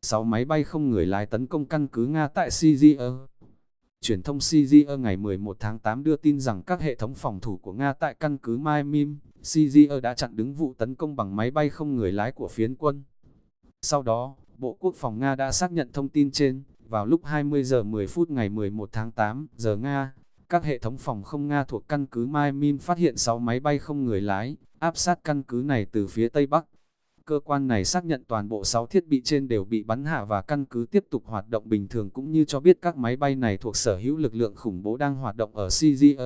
6 máy bay không người lái tấn công căn cứ Nga tại Syria. Truyền thông Syria ngày 11 tháng 8 đưa tin rằng các hệ thống phòng thủ của Nga tại căn cứ Maimim, Syria đã chặn đứng vụ tấn công bằng máy bay không người lái của phiến quân. Sau đó, Bộ Quốc phòng Nga đã xác nhận thông tin trên, vào lúc 20 giờ 10 phút ngày 11 tháng 8 giờ Nga, các hệ thống phòng không Nga thuộc căn cứ Maimim phát hiện 6 máy bay không người lái, áp sát căn cứ này từ phía Tây Bắc. Cơ quan này xác nhận toàn bộ 6 thiết bị trên đều bị bắn hạ và căn cứ tiếp tục hoạt động bình thường, cũng như cho biết các máy bay này thuộc sở hữu lực lượng khủng bố đang hoạt động ở Syria.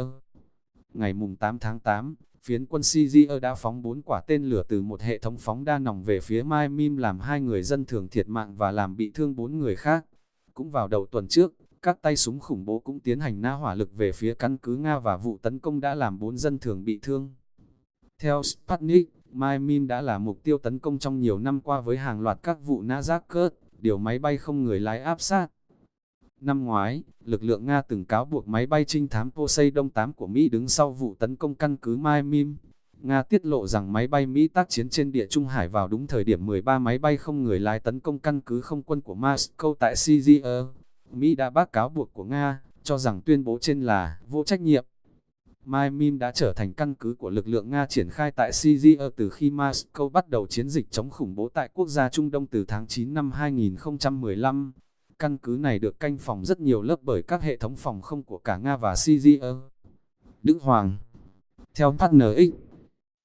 Ngày 8 tháng 8, phiến quân Syria đã phóng 4 quả tên lửa từ một hệ thống phóng đa nòng về phía Maimim làm 2 người dân thường thiệt mạng và làm bị thương 4 người khác. Cũng vào đầu tuần trước, các tay súng khủng bố cũng tiến hành nã hỏa lực về phía căn cứ Nga và vụ tấn công đã làm 4 dân thường bị thương. Theo Sputnik, Maimim đã là mục tiêu tấn công trong nhiều năm qua với hàng loạt các vụ nã rocket, điều máy bay không người lái áp sát. Năm ngoái, lực lượng Nga từng cáo buộc máy bay trinh thám Poseidon 8 của Mỹ đứng sau vụ tấn công căn cứ Maimim. Nga tiết lộ rằng máy bay Mỹ tác chiến trên Địa Trung Hải vào đúng thời điểm 13 máy bay không người lái tấn công căn cứ không quân của Moscow tại Syria. Mỹ đã bác cáo buộc của Nga, cho rằng tuyên bố trên là vô trách nhiệm. Maimim đã trở thành căn cứ của lực lượng Nga triển khai tại Syria từ khi Moscow bắt đầu chiến dịch chống khủng bố tại quốc gia Trung Đông từ tháng 9 năm 2015. Căn cứ này được canh phòng rất nhiều lớp bởi các hệ thống phòng không của cả Nga và Syria. Đức Hoàng. Theo Partner X,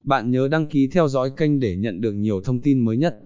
bạn nhớ đăng ký theo dõi kênh để nhận được nhiều thông tin mới nhất.